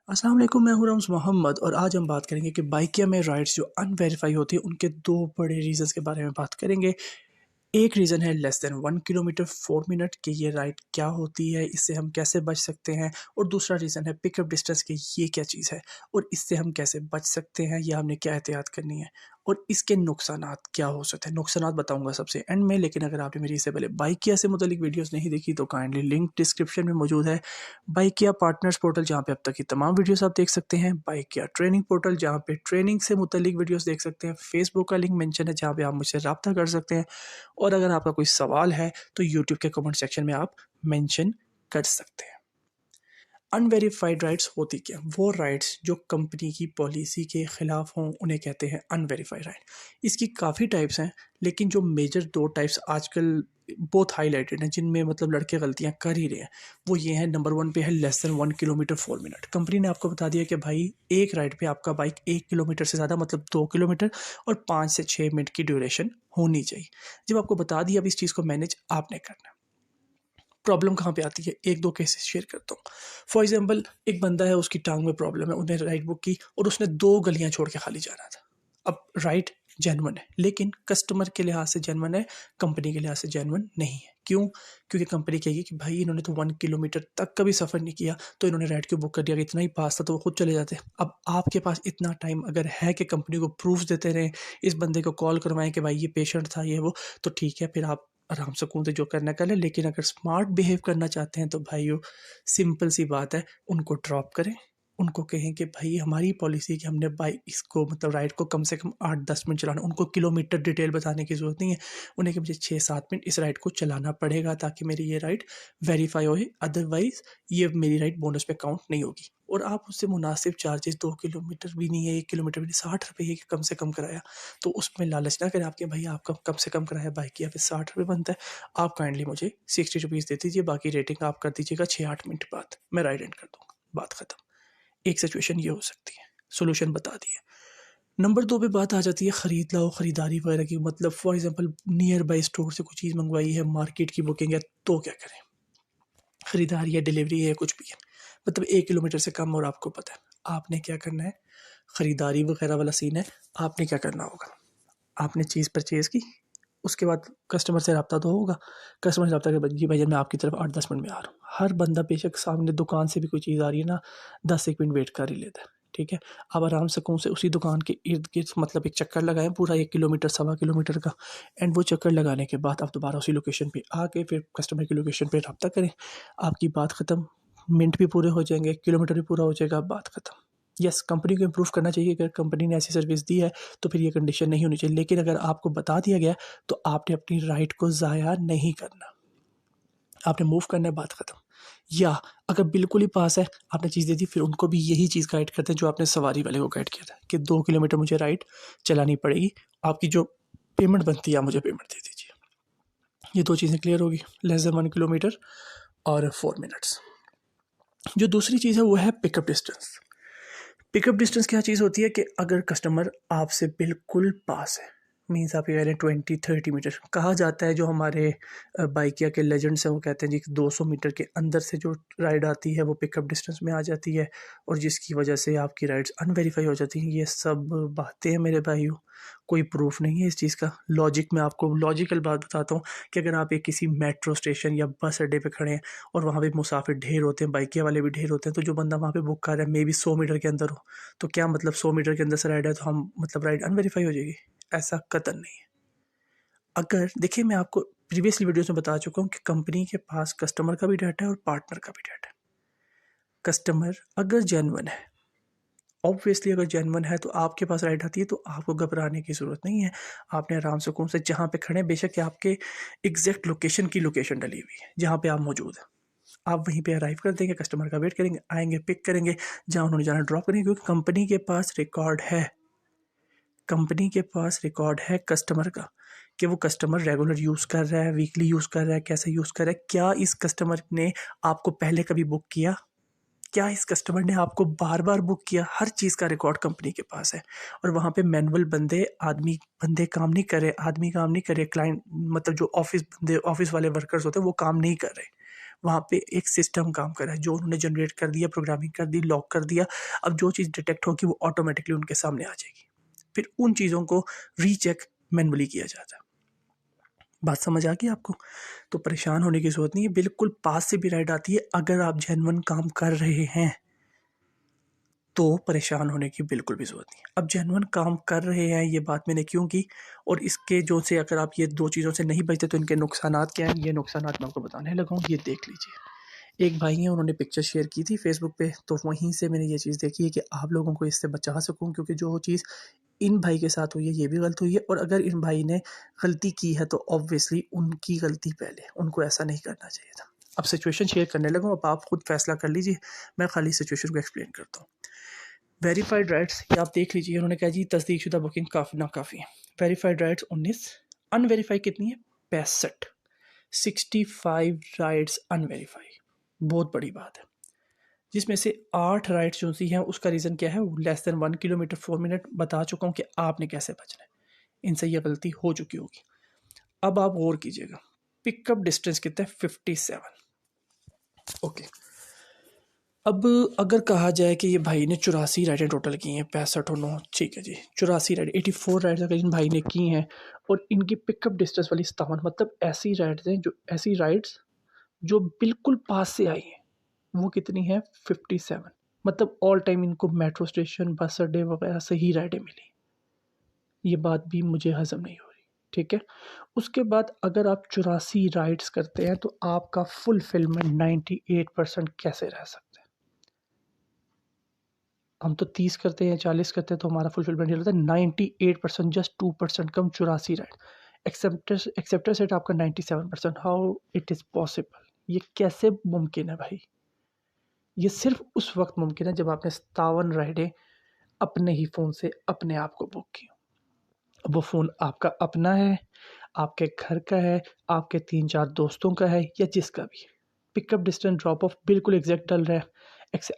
अस्सलाम वालेकुम, मैं हूं रम्ज़ मोहम्मद और आज हम बात करेंगे कि बाइकिया में राइड्स जो अनवेरीफाई होती है उनके दो बड़े रीज़न्स के बारे में बात करेंगे। एक रीज़न है लेस देन 1 किलोमीटर 4 मिनट कि ये राइड क्या होती है, इससे हम कैसे बच सकते हैं। और दूसरा रीज़न है पिकअप डिस्टेंस कि ये क्या चीज़ है और इससे हम कैसे बच सकते हैं या हमने क्या एहतियात करनी है और इसके नुकसानात क्या हो सकते हैं। नुकसानात बताऊंगा सबसे एंड में, लेकिन अगर आपने मेरी इससे पहले बाइकिया से मुतालिक वीडियोस नहीं देखी तो काइंडली लिंक डिस्क्रिप्शन में मौजूद है। बाइकिया पार्टनर्स पोर्टल जहाँ पे अब तक की तमाम वीडियोस आप देख सकते हैं, बाइकिया ट्रेनिंग पोर्टल जहाँ पे ट्रेनिंग से मुतालिक वीडियोस देख सकते हैं, फेसबुक का लिंक मेंशन है जहाँ पे आप मुझसे रब्ता कर सकते हैं और अगर आपका कोई सवाल है तो यूट्यूब के कमेंट सेक्शन में आप मेंशन कर सकते हैं। अनवेरीफाइड राइट्स होती क्या? वो राइट्स जो कंपनी की पॉलिसी के खिलाफ हों उन्हें कहते हैं अनवेरीफाइड राइट। इसकी काफ़ी टाइप्स हैं, लेकिन जो मेजर दो टाइप्स आजकल बहुत हाईलाइटेड हैं जिनमें मतलब लड़के गलतियां कर ही रहे हैं, वो ये हैं। नंबर 1 पे है less than 1 kilometre 4 minute. Company ने आपको बता दिया कि भाई एक राइड पे आपका बाइक 1 किलोमीटर से ज़्यादा मतलब 2 किलोमीटर और 5 से 6 मिनट की ड्यूरेशन होनी चाहिए। जब आपको बता दिया, अब इस चीज़ को मैनेज आपने करना है। प्रॉब्लम कहाँ पे आती है, एक दो केसेस शेयर करता हूँ। फॉर एग्जांपल, एक बंदा है, उसकी टांग में प्रॉब्लम है, उसने राइड बुक की और उसने 2 गलियाँ छोड़ के खाली जाना था। अब राइड जेन्युइन है, लेकिन कस्टमर के लिहाज से जेन्युइन है, कंपनी के लिहाज से जेन्युइन नहीं है। क्यों? क्योंकि कंपनी कहेगी कि भाई इन्होंने तो 1 किलोमीटर तक का भी सफ़र नहीं किया, तो इन्होंने राइड क्यों बुक कर दिया? इतना ही पास था तो वो खुद चले जाते। अब आपके पास इतना टाइम अगर है कि कंपनी को प्रूफ़्स देते रहें, इस बंदे को कॉल करवाएँ कि भाई ये पेशेंट था, ये वो, तो ठीक है, फिर आप आराम सुकून से जो करना कर लें। लेकिन अगर स्मार्ट बिहेव करना चाहते हैं तो भाइयों, सिंपल सी बात है, उनको ड्रॉप करें। उनको कहें कि भाई हमारी पॉलिसी है कि हमने बाइक इसको मतलब राइड को कम से कम 8-10 मिनट चलाना। उनको किलोमीटर डिटेल बताने की ज़रूरत नहीं है, उन्हें कि मुझे 6-7 मिनट इस राइड को चलाना पड़ेगा ताकि मेरी ये राइड वेरीफाई होए, अदरवाइज़ ये मेरी राइड बोनस पे काउंट नहीं होगी। और आप उससे मुनासिब चार्जेस, 2 किलोमीटर भी नहीं है, 1 किलोमीटर भी नहीं, ₹60 कम से कम किराया, तो उसमें लालच ना करें आपके भाई आपका कम से कम किराया बाइक की यहाँ पे ₹60 बनता है। आप काइंडली मुझे ₹60 दे दीजिए, बाकी रेटिंग आप कर दीजिएगा 6-8 मिनट बाद, मैं राइड एंड कर दूँगा, बात खत्म। एक सिचुएशन ये हो सकती है, सॉल्यूशन बता दिए। नंबर 2 पे बात आ जाती है खरीद लाओ, खरीदारी वगैरह की। मतलब for example near by store से कुछ चीज़ मँगवाई है, मार्केट की बुकिंग है, तो क्या करें? खरीदारी है, डिलीवरी है, कुछ भी है, मतलब 1 किलोमीटर से कम और आपको पता है, आपने क्या करना है? खरीदारी वगैरह वाला सीन है, आपने क्या करना होगा? आपने चीज़ परचेज़ की, उसके बाद कस्टमर से रब्ता तो होगा। कस्टमर से रब्ता के बाद, जी भैया मैं आपकी तरफ 8-10 मिनट में आ रहा हूँ। हर बंदा बेशक सामने दुकान से भी कोई चीज़ आ रही है ना, 10-1 मिनट वेट कर ही लेता है, ठीक है? आप आराम सुकून से उसी दुकान के इर्द-गिर्द मतलब एक चक्कर लगाएँ पूरा 1 किलोमीटर, सवा किलोमीटर का, एंड वो चक्कर लगाने के बाद आप दोबारा उसी लोकेशन पे आके फिर कस्टमर की लोकेशन पे रब्ता करें। आपकी बात खत्म, मिनट भी पूरे हो जाएँगे, 1 किलोमीटर भी पूरा हो जाएगा, बात खत्म। यस, कंपनी को इम्प्रूव करना चाहिए। अगर कंपनी ने ऐसी सर्विस दी है तो फिर ये कंडीशन नहीं होनी चाहिए, लेकिन अगर आपको बता दिया गया तो आपने अपनी राइट को ज़ाया नहीं करना, आपने मूव करना है, बात खत्म। या अगर बिल्कुल ही पास है, आपने चीज़ दे दी, फिर उनको भी यही चीज़ गाइड करते हैं जो आपने सवारी वाले को गाइड किया था कि 2 किलोमीटर मुझे राइड चलानी पड़ेगी, आपकी जो पेमेंट बनती है आप मुझे पेमेंट दे दीजिए। ये 2 चीज़ें क्लियर होगी, लेस देन 1 किलोमीटर और 4 मिनट्स। जो दूसरी चीज़ है वो है पिकअप डिस्टेंस। पिकअप डिस्टेंस क्या चीज़ होती है कि अगर कस्टमर आपसे बिल्कुल पास है, मीन्स आप ये कह रहे हैं 20-30 मीटर, कहा जाता है जो हमारे बाइकिया के लेजेंड्स हैं वो कहते हैं जी कि 200 मीटर के अंदर से जो राइड आती है वो पिकअप डिस्टेंस में आ जाती है और जिसकी वजह से आपकी राइड्स अनवेरीफाई हो जाती हैं। ये सब बातें हैं मेरे भाइयों, कोई प्रूफ नहीं है इस चीज़ का। लॉजिक में आपको लॉजिकल बात बताता हूँ कि अगर आप एक किसी मेट्रो स्टेशन या बस अड्डे पे खड़े हैं और वहाँ पे मुसाफिर ढेर होते हैं, बाइकिया वाले भी ढेर होते हैं, तो जो बंदा वहाँ पे बुक कर रहा है मे बी 100 मीटर के अंदर हो, तो क्या मतलब 100 मीटर के अंदर से राइड है तो हम मतलब राइड अनवेरीफाई हो जाएगी? ऐसा कतई नहीं है। अगर देखिए, मैं आपको प्रीवियसली वीडियोस में बता चुका हूँ कि कंपनी के पास कस्टमर का भी डाटा है और पार्टनर का भी डाटा है। कस्टमर अगर जेन्युइन है, ऑब्वियसली अगर जेन्युइन है तो आपके पास राइड आती है तो आपको घबराने की ज़रूरत नहीं है। आपने आराम सुकून से जहाँ पे खड़े हैं, बेशक आपके एग्जैक्ट लोकेशन की लोकेशन डली हुई है जहाँ पे आप मौजूद हैं, आप वहीं पे अराइव कर देंगे, कस्टमर का वेट करेंगे, आएंगे, पिक करेंगे, जहाँ उन्होंने जाना ड्रॉप करेंगे, क्योंकि कंपनी के पास रिकॉर्ड है, कंपनी के पास रिकॉर्ड है कस्टमर का कि वो कस्टमर रेगुलर यूज़ कर रहा है, वीकली यूज़ कर रहा है, कैसे यूज़ कर रहा है, क्या इस कस्टमर ने आपको पहले कभी बुक किया, क्या इस कस्टमर ने आपको बार बार बुक किया, हर चीज़ का रिकॉर्ड कंपनी के पास है। और वहाँ पे मैनुअल बंदे काम नहीं कर रहे, आदमी काम नहीं कर रहे, क्लाइंट मतलब जो ऑफिस वाले वर्कर्स होते हैं वो काम नहीं कर रहे, वहाँ पे एक सिस्टम काम कर रहा है जो उन्होंने जनरेट कर दिया, प्रोग्रामिंग कर दी, लॉक कर दिया। अब जो चीज़ डिटेक्ट होगी वो ऑटोमेटिकली उनके सामने आ जाएगी। फिर उन चीज़ों को रीचेक मैनुअली किया जाता है। बात समझ आ गई आपको? तो परेशान होने की ज़रूरत नहीं है, बिल्कुल पास से भी राइड आती है। अगर आप जेन्युइन काम कर रहे हैं तो परेशान होने की बिल्कुल भी ज़रूरत नहीं है। अब जेन्युइन काम कर रहे हैं, ये बात मैंने क्यों की, और इसके जो से अगर आप ये 2 चीज़ों से नहीं बचते तो इनके नुकसानात क्या हैं, ये नुकसानात मैं आपको बताने लगा हूँ, ये देख लीजिए। एक भाई हैं, उन्होंने पिक्चर शेयर की थी फेसबुक पे, तो वहीं से मैंने ये चीज़ देखी है कि आप लोगों को इससे बचा सकूँ, क्योंकि जो चीज़ इन भाई के साथ हुई है ये भी गलत हुई है, और अगर इन भाई ने गलती की है तो ऑब्वियसली उनकी गलती पहले, उनको ऐसा नहीं करना चाहिए था। अब सिचुएशन शेयर करने लगा हूँ, अब आप खुद फैसला कर लीजिए, मैं खाली सिचुएशन को एक्सप्लेन करता हूँ। वेरीफाइड राइट्स ये आप देख लीजिए, उन्होंने कहा जी तस्दीकशुदा बुकिंग काफ़ी नाकाफ़ी है। वेरीफाइड राइट्स 19, अनवेरीफाई कितनी है 65, 65 राइट्स अनवेरीफाई, बहुत बड़ी बात है। जिसमें से 8 राइट्स जो सी हैं उसका रीज़न क्या है, लेस देन 1 किलोमीटर 4 मिनट, बता चुका हूँ कि आपने कैसे बचना है, इनसे ये गलती हो चुकी होगी। अब आप गौर कीजिएगा, पिकअप डिस्टेंस कितना है 57। ओके, अब अगर कहा जाए कि ये भाई ने 84 राइडें टोटल की हैं, 65 और 9, ठीक है जी, 84 राइड 84 राइड्स अगर इन भाई ने की हैं, और इनकी पिकअप डिस्टेंस वाली 57, मतलब ऐसी राइड्स जो बिल्कुल पास से आई हैं, वो कितनी है 57। मतलब ऑल टाइम इनको मेट्रो स्टेशन, बस अड्डे वगैरह से ही राइडें मिली। ये बात भी मुझे हजम नहीं हो रही, ठीक है। उसके बाद अगर आप 84 राइड्स करते हैं तो आपका फुलफिलमेंट 98% कैसे रह सकता है। हम तो 30 करते हैं, 40 करते हैं, तो हमारा फुलफिलमेंट ये रहता है 98%, जस्ट 2% कम, 84 राइड। एक्सेप्टर सेट आपका 97%। हाउ इट इज़ पॉसिबल, ये कैसे मुमकिन है भाई? ये सिर्फ उस वक्त मुमकिन है जब आपने 57 राइडें अपने ही फ़ोन से अपने आप को बुक की। वो फ़ोन आपका अपना है, आपके घर का है, आपके 3-4 दोस्तों का है, या जिसका भी है। पिकअप डिस्टेंस ड्रॉप ऑफ बिल्कुल एग्जैक्ट डल रहा है।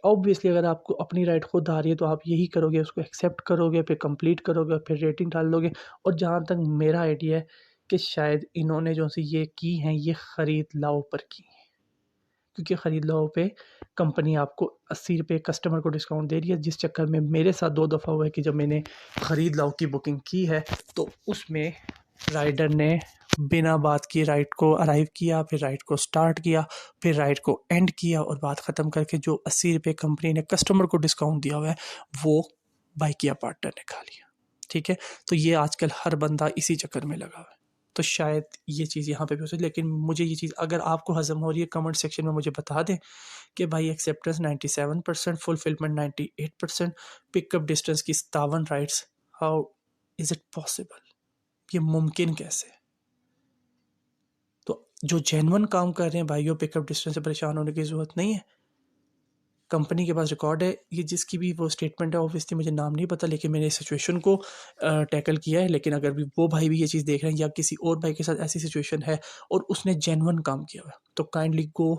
ऑब्वियसली अगर आपको अपनी राइड खुद आ रही है तो आप यही करोगे, उसको एक्सेप्ट करोगे, फिर कंप्लीट करोगे और फिर रेटिंग डाल दोगे। और जहाँ तक मेरा आइडिया है कि शायद इन्होंने जो सी ये की हैं, ये ख़रीद लाओ पर की हैं, क्योंकि ख़रीद लाओ पे कंपनी आपको 80 रुपये कस्टमर को डिस्काउंट दे रही है, जिस चक्कर में मेरे साथ 2 दफ़ा हुआ है कि जब मैंने ख़रीद लाओ की बुकिंग की है तो उसमें राइडर ने बिना बात किए राइड को अराइव किया, फिर राइड को स्टार्ट किया, फिर राइड को एंड किया, और बात ख़त्म करके जो 80 रुपये कंपनी ने कस्टमर को डिस्काउंट दिया हुआ है वो बाइकिया पार्टनर ने खा लिया, ठीक है। तो ये आजकल हर बंदा इसी चक्कर में लगा हुआ है, तो शायद ये चीज़ यहाँ पे भी हो सकती है। लेकिन मुझे ये चीज़ अगर आपको हज़म हो रही है, कमेंट सेक्शन में मुझे बता दें कि भाई एक्सेप्टेंस 97%, फुलफिलमेंट 98%, पिकअप डिस्टेंस की 57 rides, how is it possible, ये मुमकिन कैसे है? तो जो जेन्युइन काम कर रहे हैं भाइयों, पिकअप डिस्टेंस से परेशान होने की ज़रूरत नहीं है। कंपनी के पास रिकॉर्ड है, ये जिसकी भी वो स्टेटमेंट है, ऑब्वियसली मुझे नाम नहीं पता, लेकिन मैंने इस सिचुएशन को टैकल किया है। लेकिन अगर भी वो भाई भी ये चीज़ देख रहे हैं या किसी और भाई के साथ ऐसी सिचुएशन है और उसने जेन्युइन काम किया हुआ है, तो काइंडली गो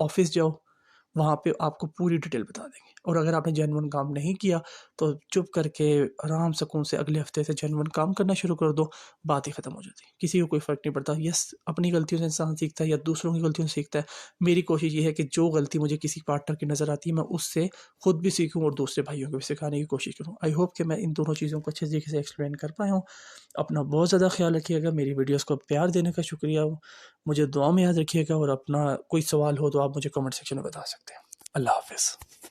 ऑफिस जाओ, वहाँ पे आपको पूरी डिटेल बता देंगे। और अगर आपने जेन्युइन काम नहीं किया तो चुप करके आराम सुकून से अगले हफ्ते से जेन्युइन काम करना शुरू कर दो, बात ही ख़त्म हो जाती है। किसी को कोई फ़र्क नहीं पड़ता। यस, अपनी गलतियों से इंसान सीखता है या दूसरों की गलतियों से सीखता है। मेरी कोशिश ये है कि जो गलती मुझे किसी पार्टनर की नज़र आती है मैं उससे खुद भी सीखूँ और दूसरे भाइयों को भी सिखाने की कोशिश करूँ। आई होप कि मैं इन दोनों चीज़ों को अच्छे तरीके से एक्सप्लेन कर पाया हूँ। अपना बहुत ज़्यादा ख्याल रखिएगा, मेरी वीडियोज़ को प्यार देने का शुक्रिया, मुझे दुआ में याद रखिएगा, और अपना कोई सवाल हो तो आप मुझे कमेंट सेक्शन में बता सकते हैं। अल्लाह हाफ़िज़।